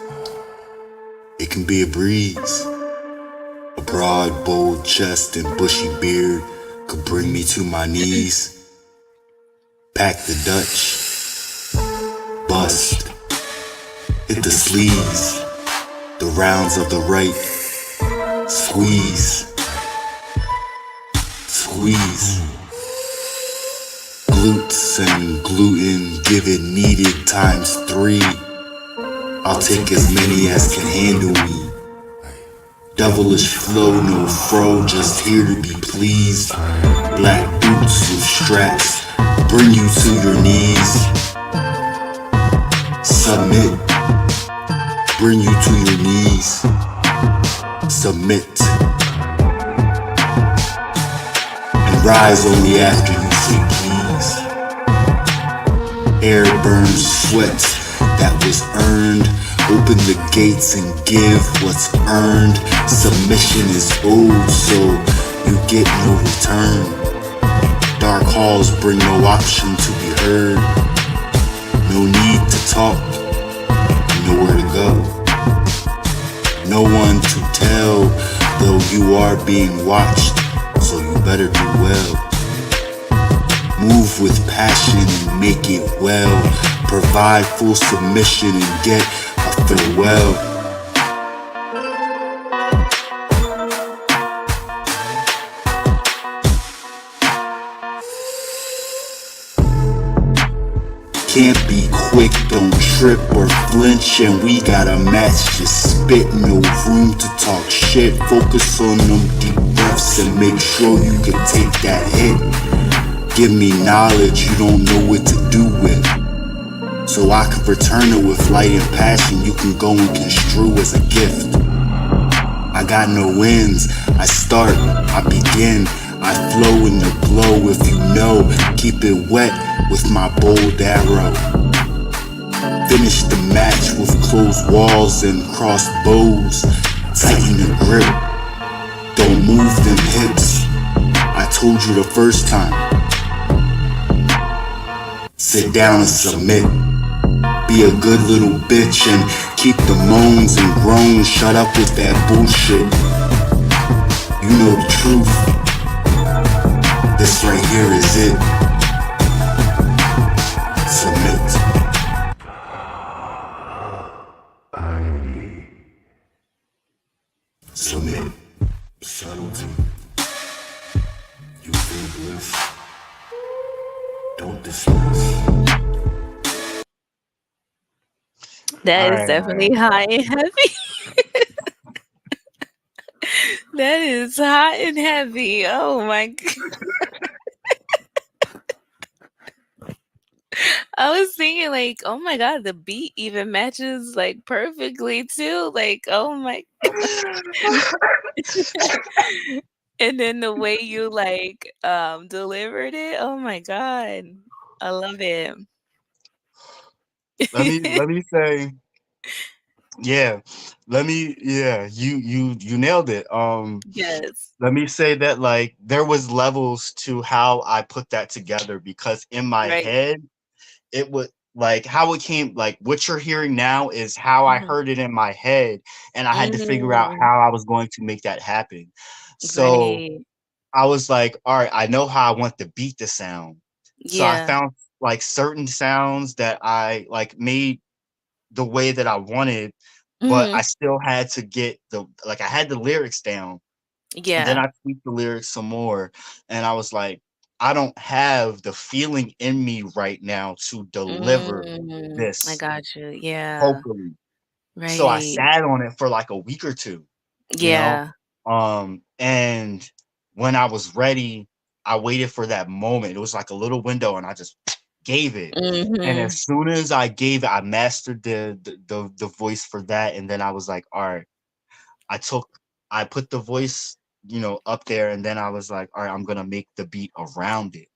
It can be a breeze. A broad, bold chest and bushy beard could bring me to my knees. Pack the Dutch. Bust. Hit the sleeves. The rounds of the right. Squeeze. Squeeze. Glute oats and gluten, give it needed times 3. I'll take as many as can handle me. Devilish flow, no fro, just here to be pleased. Black boots with straps, bring you to your knees. Submit, bring you to your knees. Submit. And rise only after you say please. Air burns sweat that was earned. Open the gates and give what's earned. Submission is owed, so you get no return. Dark halls bring no option to be heard. No need to talk, nowhere to go. No one to tell, though you are being watched, so you better do well. Move with passion and make it well. Provide full submission and get a farewell. Can't be quick, don't trip or flinch, and we got a match, just spit, no room to talk shit. Focus on them deep breaths and make sure you can take that hit. Give me knowledge you don't know what to do with, so I can return it with light and passion you can go and construe as a gift. I got no ends, I start, I begin, I flow in the glow. If you know, keep it wet with my bold arrow. Finish the match with closed walls and crossed bows. Tighten the grip, don't move them hips. I told you the first time. Sit down and submit. Be a good little bitch and keep the moans and groans. Shut up with that bullshit. You know the truth. This right here is it. Submit. Submit. Subtlety. You feel bliss. Don't dismiss. That is Alright, definitely high and heavy. That is hot and heavy. Oh my god. I was thinking like, oh my god, the beat even matches like perfectly too. Like, oh my and then the way you like delivered it, oh my god. I love it. let me say, yeah, you nailed it. Yes. Let me say that like there was levels to how I put that together, because in my Right. head it was like how it came, like what you're hearing now is how I Mhm. heard it in my head, and I had to figure out Mm, how I was going to make that happen. So right. I was like, all right, I know how I want the beat to sound. So I Yeah. found like certain sounds that I like made the way that I wanted, but I Mhm. still had to get I had the lyrics down. And then Yeah. I tweaked the lyrics some more, and I was like, I don't have the feeling in me right now to deliver I this got you. Yeah. vocally. So I Right. sat on it for like a week or two, you know? Yeah. And when I was ready, I waited for that moment. It was like a little window, and I just gave it. And Mhm. as soon as I gave it, I mastered the voice for that. And then I was like, all right, I took I put the voice, up there, and then I was like, all right, I'm gonna make the beat around it.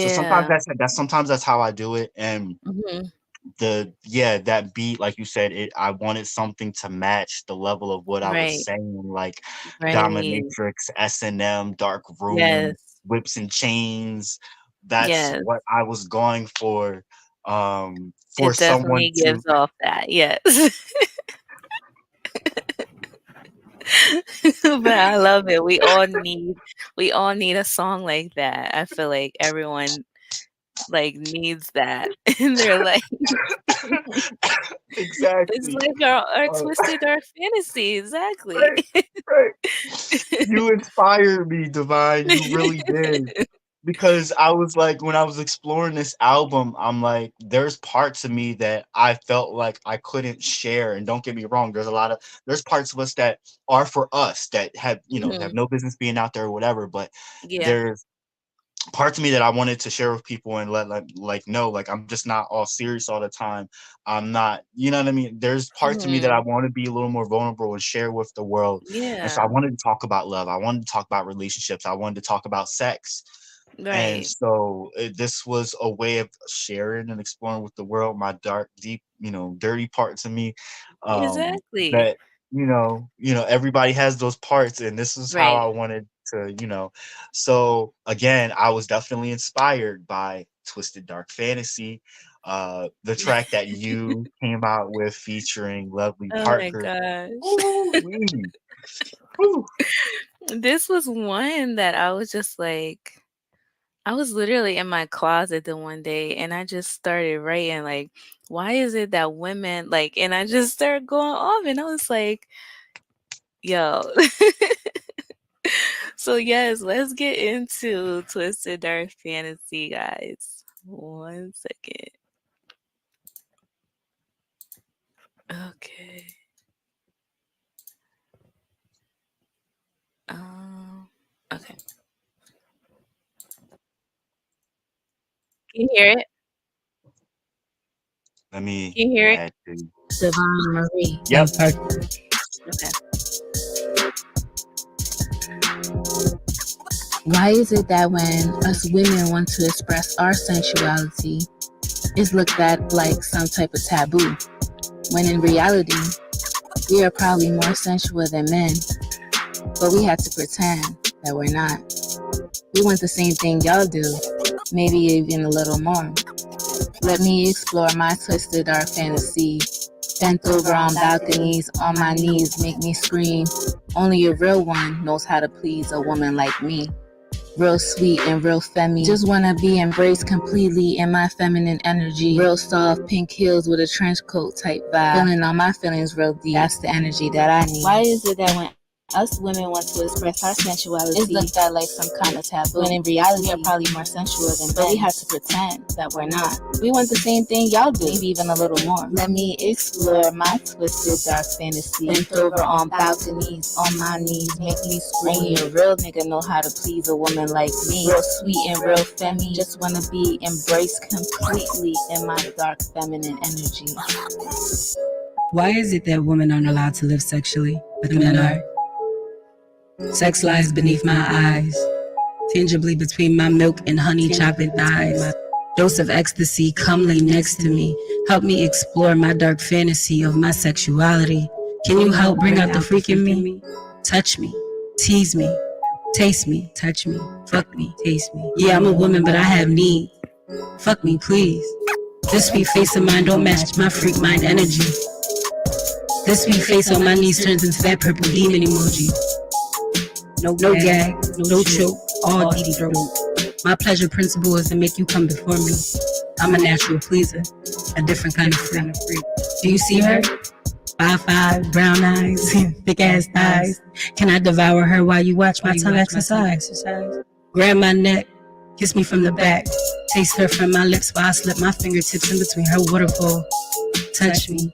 So Yeah. sometimes that's how I do it. And Mhm. that beat, like you said, I wanted something to match the level of what I was Right. saying, like Right. dominatrix, S&M, dark room, Yes. whips and chains. That's Yes. what I was going for It someone definitely to. gives off that. Yes. But I love it. We all need a song like that. I feel like everyone like needs that in their life. It's Exactly. like our Uh, twisted dark fantasy. Exactly. right, right. You inspired me, Divine. You really did. because I was like, when I was exploring this album, I'm like, there's parts of me that I felt like I couldn't share. And don't get me wrong, there's parts of us that are for us that have, have Mhm. no business being out there or whatever. But Yeah. there's parts of me that I wanted to share with people and let like know, like I'm just not all serious all the time. I'm not, you know what I mean? There's parts of me that I Mhm. want to be a little more vulnerable and share with the world. And so I Yeah. wanted to talk about love. I wanted to talk about relationships. I wanted to talk about sex. And Right. so this was a way of sharing and exploring with the world my dark, deep, dirty parts of me. Exactly. That everybody has those parts, and this is how Right. I wanted to. So again, I was definitely inspired by Twisted Dark Fantasy, the track that you came out with featuring Lovely Oh my Parker. gosh. Ooh-wee. Woo. This was one that I was just like, I was literally in my closet the one day and I just started writing like, why is it that women like, and I just started going off and I was like, yo. So yes, let's get into Twisted Dark Fantasy, guys. 1 second. Okay. Okay. Can you hear it? Let me Can you hear it? add to. Divine Marie. Yep. Okay. Why is it that when us women want to express our sensuality, it's looked at like some type of taboo, when in reality, we are probably more sensual than men, but we have to pretend that we're not. We want the same thing y'all do, maybe even a little more. Let me explore my twisted dark fantasy. Bent over on balconies, on my knees, make me scream. Only a real one knows how to please a woman like me. Real sweet and real femi. Just wanna be embraced completely in my feminine energy. Real soft pink heels with a trench coat type vibe. Feeling all my feelings real deep. That's the energy that I need. Why is it that when us women want to express our sensuality, it's looked at like some kind of taboo, when in reality we are probably more sensual than men, but we have to pretend that we're not. We want the same thing y'all do, maybe even a little more. Let me explore my twisted dark fantasy. Bent over on balconies, on my knees, make me scream. Only a real nigga know how to please a woman like me. Real sweet and real femi. Just wanna be embraced completely in my dark feminine energy. Why is it that women aren't allowed to live sexually, but the men are? Sex lies beneath my eyes, tangibly between my milk and honey chocolate thighs. Dose of ecstasy, come lay next to me. Help me explore my dark fantasy of my sexuality. Can you help bring out the freak in me? Touch me, tease me, taste me, touch me, fuck me, taste me. Yeah, I'm a woman, but I have needs. Fuck me, please. This sweet face of mine don't match my freak mind energy. This sweet face on my knees turns into that purple demon emoji. No gag, no choke, all deedy throat. My pleasure principle is to make you come before me. I'm a natural pleaser, a different kind of freak. Do you see her? 5'5", brown eyes, thick ass thighs. Can I devour her while you watch my tongue exercise? Grab my neck, kiss me from the back. Taste her from my lips while I slip my fingertips in between her waterfall. Touch me,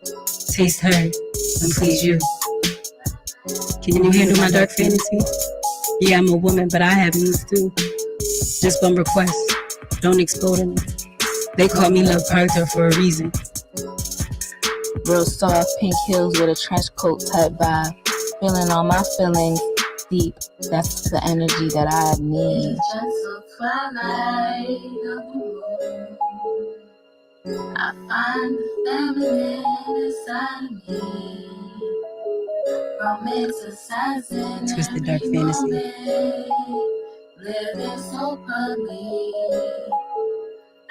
taste her, and please you. Can you handle my dark fantasy? Yeah, I'm a woman, but I have needs too. Just one request, don't explode me. They call me Love Parker for a reason. Real soft pink heels with a trench coat type vibe. Feeling all my feelings deep. That's the energy that I need. I find the feminine inside of me. Romanticizing Twisted every dark fantasy. moment. Living so public.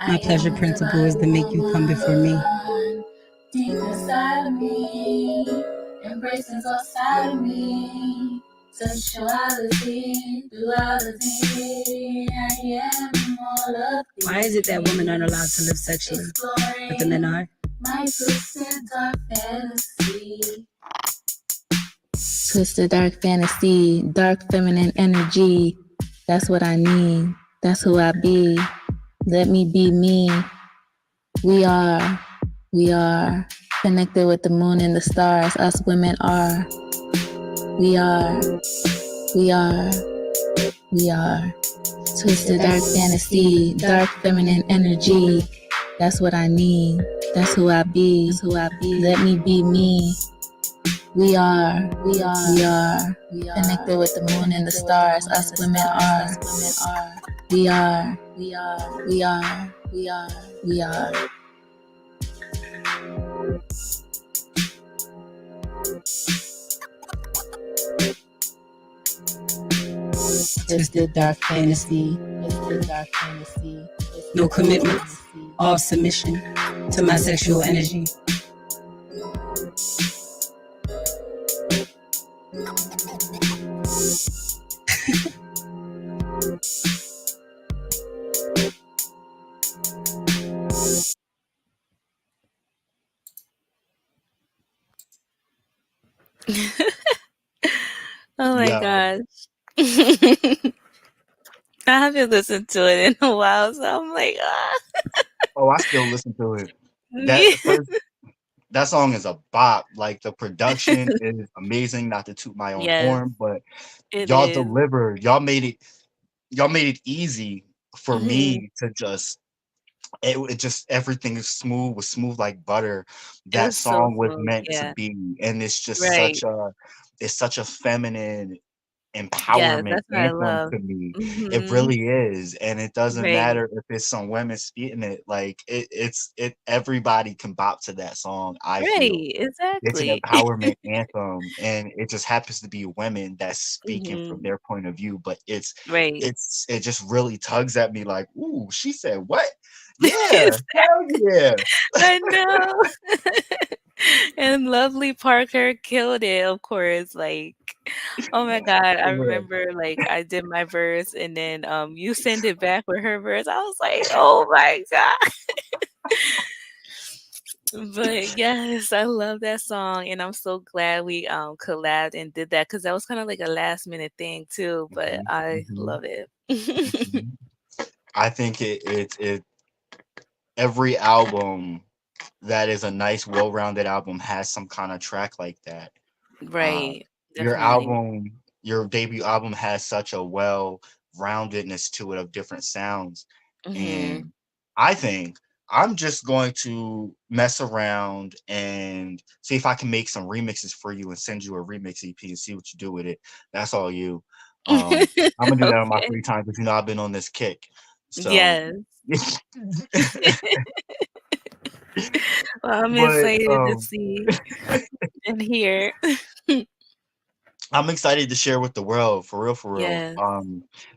My pleasure principle is to make you come before me. Deep inside of me, embracing outside of me, sensuality, duality, I am all of these. Why is it that women aren't allowed to live sexually, but the men are? My twisted dark fantasy. Twisted dark fantasy, dark feminine energy. That's what I need. That's who I be. Let me be me. We are connected with the moon and the stars. Us women are. We are. Twisted dark fantasy, dark feminine energy. That's what I need. That's who I be. Let me be me. We are connected with the moon and the stars. Us women are. We are. Twisted dark fantasy. No commitments, all submission to my sexual energy. Oh my Yeah. gosh. I haven't listened to it in a while, so I'm like, Oh, I still listen to it. yeah. That first that song is a bop. Like the production is amazing. Not to toot my own Yes, horn, but it y'all is. delivered. Y'all made it easy for Mhm. me to just it just everything is smooth, was smooth like butter. It That was so song was smooth. meant to Yeah. be, and Right. it's such a feminine Yes, empowerment that's what I anthem love. to me. It Mhm. really is, and it doesn't Right. matter if it's some women spitting it. Like it everybody can bop to that song. I feel Right. it's an Exactly. empowerment anthem, and it just happens to be women that's speaking from Mhm. their point of view. But Right. it just really tugs at me like, ooh, she said what? Yeah, hell yeah. I know. And Lovely Parker killed it, of course. Like, oh my God. I For real. remember like I did my verse and then you sent it back with her verse. I was like, oh my God. But yes, I love that song and I'm so glad we collabed and did that because that was kind of like a last minute thing too. But Mhm, I mhm, love it. mhm. I think it every album that is a nice, well-rounded album has some kind of track like that. Um, Right. your Definitely. album, your debut album has such a well-roundedness to it of different sounds. Mhm. And I think I'm just going to mess around and see if I can make some remixes for you and send you a remix EP and see what you do with it. That's all you. I'm gonna do that on my Okay. free time because I've been on this kick. So Yes. Well, I'm but excited to see and hear. I'm excited to share with the world, for real, for real. Yes.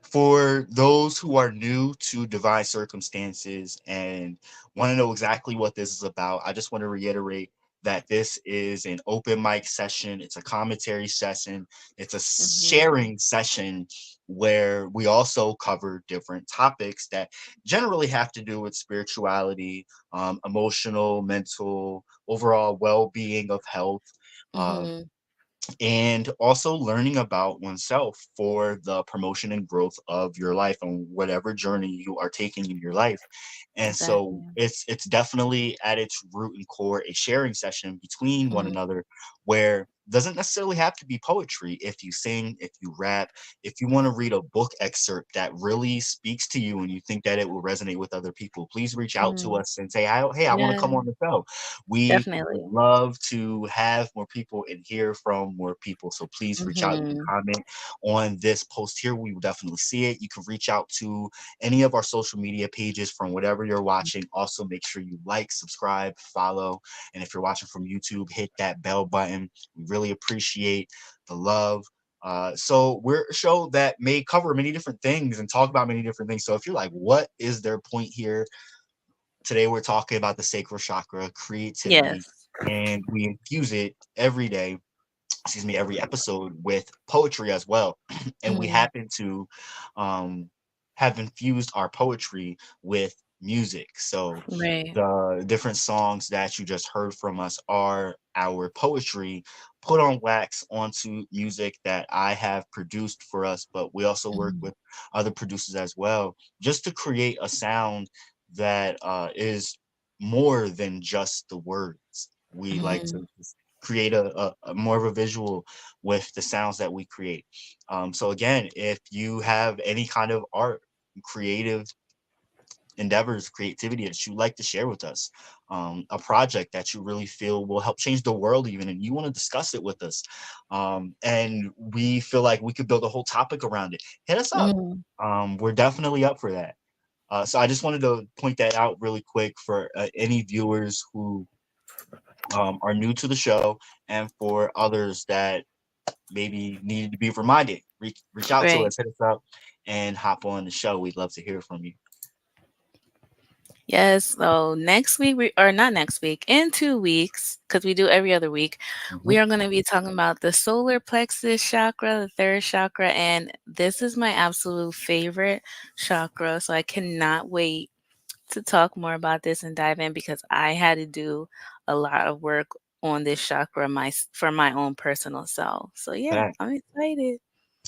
For those who are new to Divine Circumstances and want to know exactly what this is about, I just want to reiterate that this is an open mic session. It's a commentary session. It's a Mhm. sharing session where we also cover different topics that generally have to do with spirituality, emotional, mental, overall well-being of health. Uh, Mhm. and also learning about oneself for the promotion and growth of your life and whatever journey you are taking in your life. And so Exactly. it's definitely at its root and core a sharing session between one Mhm. another where doesn't necessarily have to be poetry. If you sing, if you rap, if you want to read a book excerpt that really speaks to you and you think that it will resonate with other people, please reach out to Mhm. us and say, hey, I want to Yeah, come on the show. We would definitely. love to have more people and hear from more people. So please reach out. You can Mhm. comment on this post here. We will definitely see it. You can reach out to any of our social media pages from whatever you're watching. Also, make sure you like, subscribe, follow. And if you're watching from YouTube, hit that bell button. We really appreciate the love. So we're a show that may cover many different things and talk about many different things. So if you're like, what is their point here? Today we're talking about the sacral chakra, creativity, Yes. and we infuse it every day, excuse me, every episode with poetry as well. And we Mhm. happen to have infused our poetry with music. So Right. the different songs that you just heard from us are our poetry put on wax onto music that I have produced for us, but we also work Mhm. with other producers as well, just to create a sound that is more than just the words. We like Mhm. to create a more of a visual with the sounds that we create. So again, if you have any kind of art, creative endeavors, creativity that you'd like to share with us, a project that you really feel will help change the world even, and you want to discuss it with us, and we feel like we could build a whole topic around it, hit us up. Mhm. We're definitely up for that. So I just wanted to point that out really quick for any viewers who are new to the show, and for others that maybe needed to be reminded. Reach out to Right. us, hit us up, and hop on the show. We'd love to hear from you. Yes. So next week, or not next week, in 2 weeks, because we do every other week, Mhm. we are going to be talking about the solar plexus chakra, the third chakra. And this is my absolute favorite chakra. So I cannot wait to talk more about this and dive in, because I had to do a lot of work on this chakra for my own personal self. So yeah, Fact. I'm excited.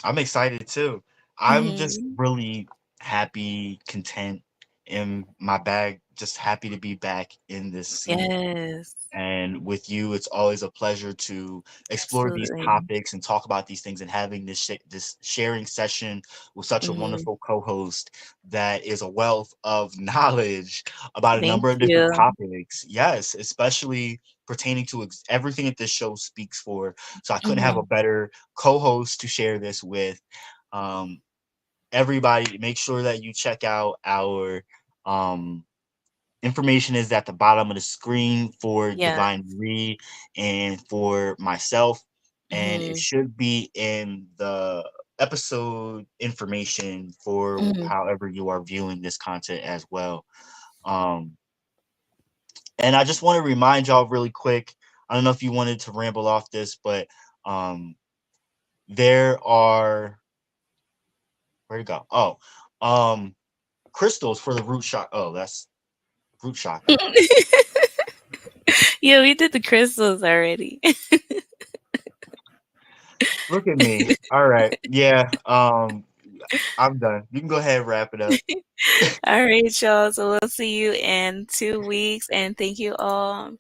I'm excited too. I'm just Hmm. really happy, content in my bag, just happy to be back in this scene. Yes, And with you, it's always a pleasure to explore these absolutely. topics and talk about these things, and having this sharing session with such a Hmm. wonderful co-host that is a wealth of knowledge about a Thank number of different you. topics. Yes, especially pertaining to everything that this show speaks for. So I couldn't have a Hmm. better co-host to share this with. Um, Everybody, make sure that you check out our um information is at the bottom of the screen for Yeah. Divine Marie and for myself, and it Hmm. should be in the episode information for Hmm. however you are viewing this content as well. Um, and I just want to remind y'all really quick. I don't know if you wanted to ramble off this, but um, there are where to go? Oh, um, crystals for the root chakra. Oh, that's root chakra. Yeah, we did the crystals already. Look at me. All right. Yeah. I'm done. You can go ahead and wrap it up. All right, y'all. So we'll see you in 2 weeks. And thank you all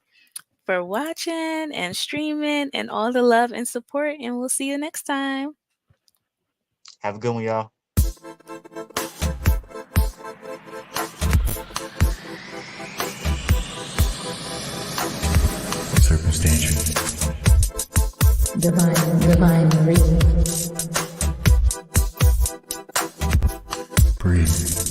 for watching and streaming and all the love and support. And we'll see you next time. Have a good one, y'all. Circumstantial. Divine Marie. Breathe.